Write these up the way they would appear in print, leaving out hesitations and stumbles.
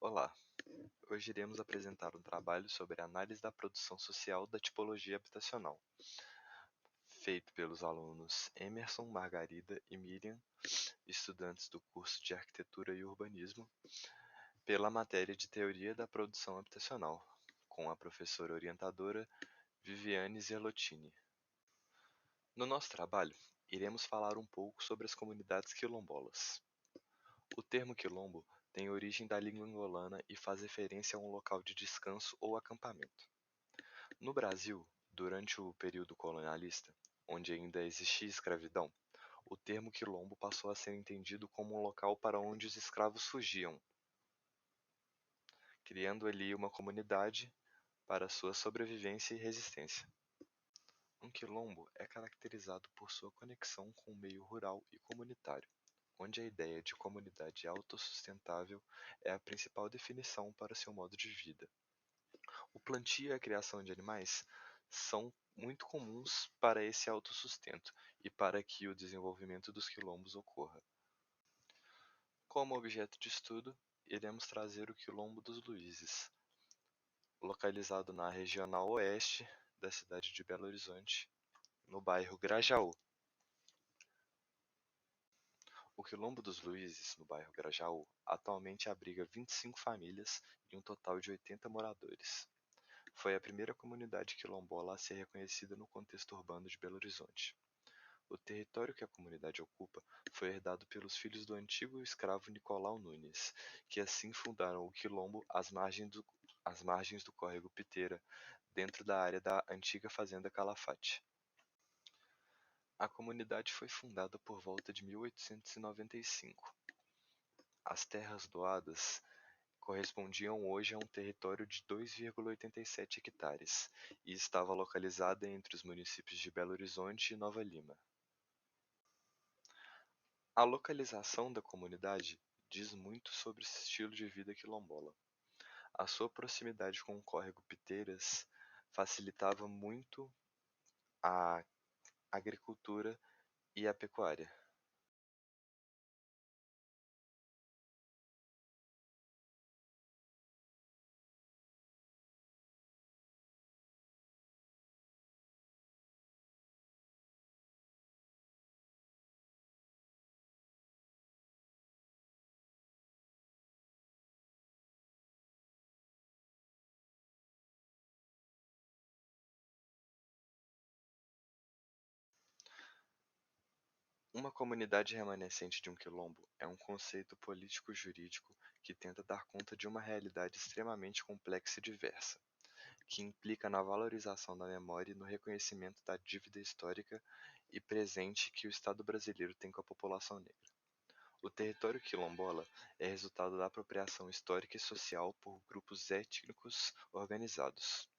Olá, hoje iremos apresentar um trabalho sobre a análise da produção social da tipologia habitacional, feito pelos alunos Emerson, Margarida e Miriam, estudantes do curso de Arquitetura e Urbanismo, pela matéria de Teoria da Produção Habitacional, com a professora orientadora Viviane Zerlottini. No nosso trabalho, iremos falar um pouco sobre as comunidades quilombolas. O termo quilombo tem origem da língua angolana e faz referência a um local de descanso ou acampamento. No Brasil, durante o período colonialista, onde ainda existia escravidão, o termo quilombo passou a ser entendido como um local para onde os escravos fugiam, criando ali uma comunidade para sua sobrevivência e resistência. Um quilombo é caracterizado por sua conexão com o meio rural e comunitário, onde a ideia de comunidade autossustentável é a principal definição para seu modo de vida. O plantio e a criação de animais são muito comuns para esse autossustento e para que o desenvolvimento dos quilombos ocorra. Como objeto de estudo, iremos trazer o Quilombo dos Luíses, localizado na regional oeste da cidade de Belo Horizonte, no bairro Grajaú. O Quilombo dos Luíses, no bairro Grajaú, atualmente abriga 25 famílias e um total de 80 moradores. Foi a primeira comunidade quilombola a ser reconhecida no contexto urbano de Belo Horizonte. O território que a comunidade ocupa foi herdado pelos filhos do antigo escravo Nicolau Nunes, que assim fundaram o quilombo às margens do córrego Piteira, dentro da área da antiga fazenda Calafate. A comunidade foi fundada por volta de 1895. As terras doadas correspondiam hoje a um território de 2,87 hectares e estava localizada entre os municípios de Belo Horizonte e Nova Lima. A localização da comunidade diz muito sobre esse estilo de vida quilombola. A sua proximidade com o córrego Piteiras facilitava muito a agricultura e a pecuária. Uma comunidade remanescente de um quilombo é um conceito político-jurídico que tenta dar conta de uma realidade extremamente complexa e diversa, que implica na valorização da memória e no reconhecimento da dívida histórica e presente que o Estado brasileiro tem com a população negra. O território quilombola é resultado da apropriação histórica e social por grupos étnicos organizados.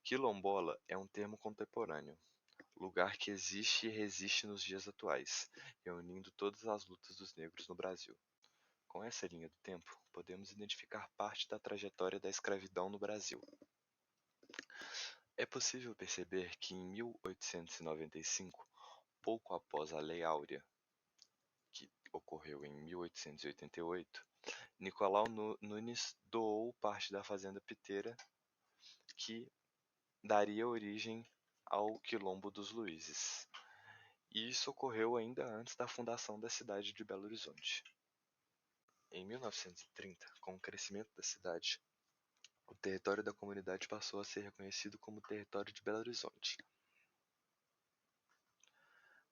Quilombola é um termo contemporâneo, lugar que existe e resiste nos dias atuais, reunindo todas as lutas dos negros no Brasil. Com essa linha do tempo, podemos identificar parte da trajetória da escravidão no Brasil. É possível perceber que em 1895, pouco após a Lei Áurea, que ocorreu em 1888, Nicolau Nunes doou parte da fazenda Piteira, que daria origem ao Quilombo dos Luíses. E isso ocorreu ainda antes da fundação da cidade de Belo Horizonte. Em 1930, com o crescimento da cidade, o território da comunidade passou a ser reconhecido como território de Belo Horizonte.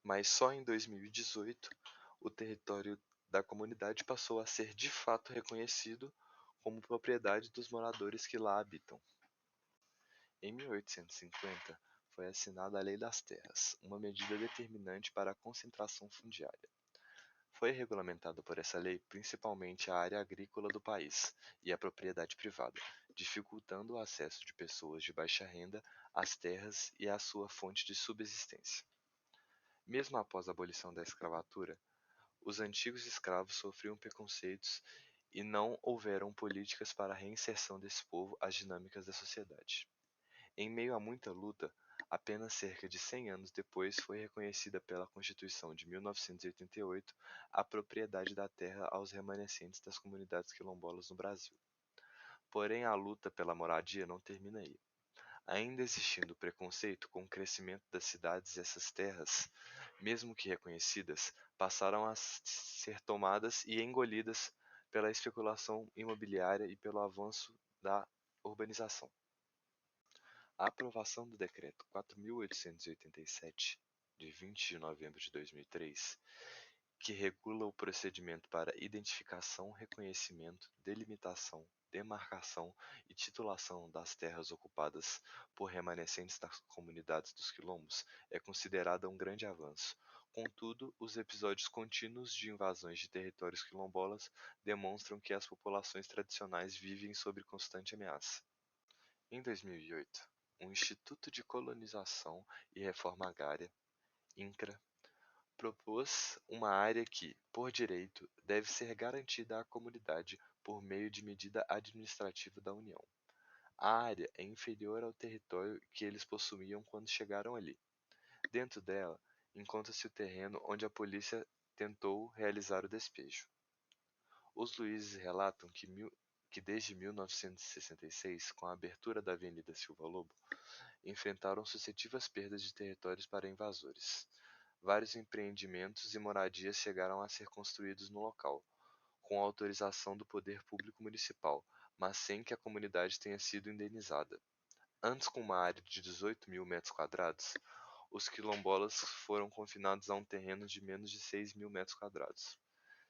Mas só em 2018, o território da comunidade passou a ser de fato reconhecido como propriedade dos moradores que lá habitam. Em 1850, foi assinada a Lei das Terras, uma medida determinante para a concentração fundiária. Foi regulamentada por essa lei principalmente a área agrícola do país e a propriedade privada, dificultando o acesso de pessoas de baixa renda às terras e à sua fonte de subsistência. Mesmo após a abolição da escravatura, os antigos escravos sofriam preconceitos e não houveram políticas para a reinserção desse povo às dinâmicas da sociedade. Em meio a muita luta, Apenas cerca de 100 anos depois foi reconhecida pela Constituição de 1988 a propriedade da terra aos remanescentes das comunidades quilombolas no Brasil. Porém, a luta pela moradia não termina aí. Ainda existindo preconceito com o crescimento das cidades, essas terras, mesmo que reconhecidas, passaram a ser tomadas e engolidas pela especulação imobiliária e pelo avanço da urbanização. A aprovação do Decreto 4.887, de 20 de novembro de 2003, que regula o procedimento para identificação, reconhecimento, delimitação, demarcação e titulação das terras ocupadas por remanescentes das comunidades dos quilombos, é considerada um grande avanço. Contudo, os episódios contínuos de invasões de territórios quilombolas demonstram que as populações tradicionais vivem sob constante ameaça. Em 2008, o Instituto de Colonização e Reforma Agrária, INCRA, propôs uma área que, por direito, deve ser garantida à comunidade por meio de medida administrativa da União. A área é inferior ao território que eles possuíam quando chegaram ali. Dentro dela, encontra-se o terreno onde a polícia tentou realizar o despejo. Os Luizes relatam que desde 1966, com a abertura da Avenida Silva Lobo, enfrentaram sucessivas perdas de territórios para invasores. Vários empreendimentos e moradias chegaram a ser construídos no local, com autorização do poder público municipal, mas sem que a comunidade tenha sido indenizada. Antes, com uma área de 18.000 metros quadrados, os quilombolas foram confinados a um terreno de menos de 6.000 metros quadrados.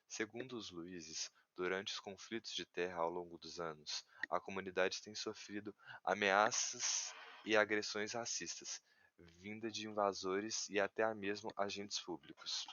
Segundo os Luizes, durante os conflitos de terra ao longo dos anos, a comunidade tem sofrido ameaças e agressões racistas, vinda de invasores e até mesmo agentes públicos.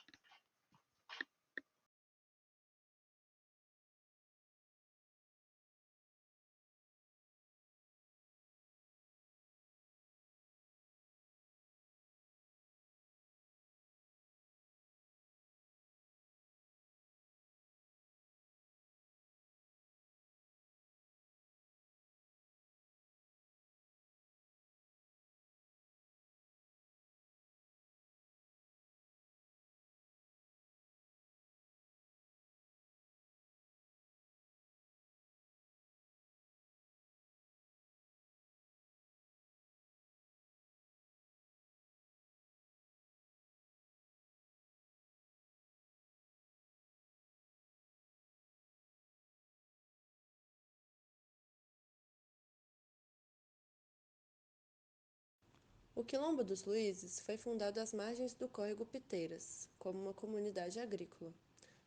O Quilombo dos Luizes foi fundado às margens do córrego Piteiras, como uma comunidade agrícola.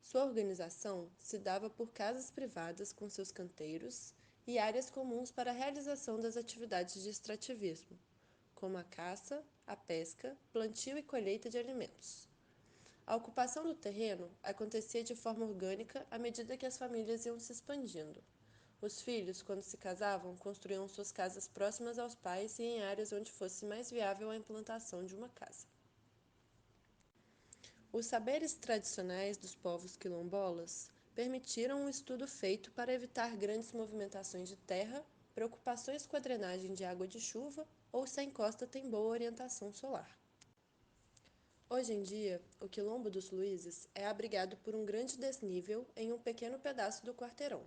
Sua organização se dava por casas privadas com seus canteiros e áreas comuns para a realização das atividades de extrativismo, como a caça, a pesca, plantio e colheita de alimentos. A ocupação do terreno acontecia de forma orgânica à medida que as famílias iam se expandindo. Os filhos, quando se casavam, construíam suas casas próximas aos pais e em áreas onde fosse mais viável a implantação de uma casa. Os saberes tradicionais dos povos quilombolas permitiram um estudo feito para evitar grandes movimentações de terra, preocupações com a drenagem de água de chuva ou se a encosta tem boa orientação solar. Hoje em dia, o Quilombo dos Luizes é abrigado por um grande desnível em um pequeno pedaço do quarteirão.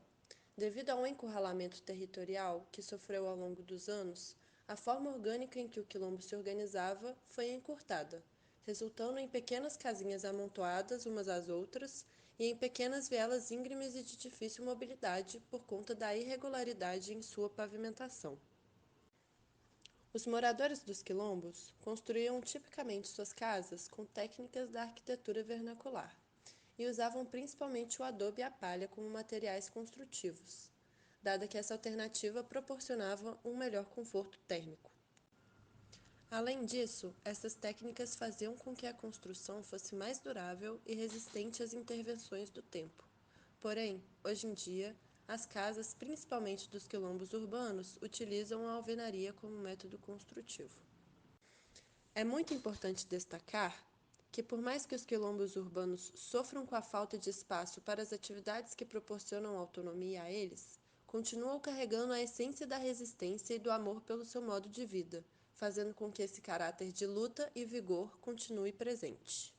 Devido a um encurralamento territorial que sofreu ao longo dos anos, a forma orgânica em que o quilombo se organizava foi encurtada, resultando em pequenas casinhas amontoadas umas às outras e em pequenas vielas íngremes e de difícil mobilidade por conta da irregularidade em sua pavimentação. Os moradores dos quilombos construíam tipicamente suas casas com técnicas da arquitetura vernacular e usavam principalmente o adobe e a palha como materiais construtivos, dada que essa alternativa proporcionava um melhor conforto térmico. Além disso, essas técnicas faziam com que a construção fosse mais durável e resistente às intervenções do tempo. Porém, hoje em dia, as casas, principalmente dos quilombos urbanos, utilizam a alvenaria como método construtivo. É muito importante destacar que, por mais que os quilombos urbanos sofram com a falta de espaço para as atividades que proporcionam autonomia a eles, continuam carregando a essência da resistência e do amor pelo seu modo de vida, fazendo com que esse caráter de luta e vigor continue presente.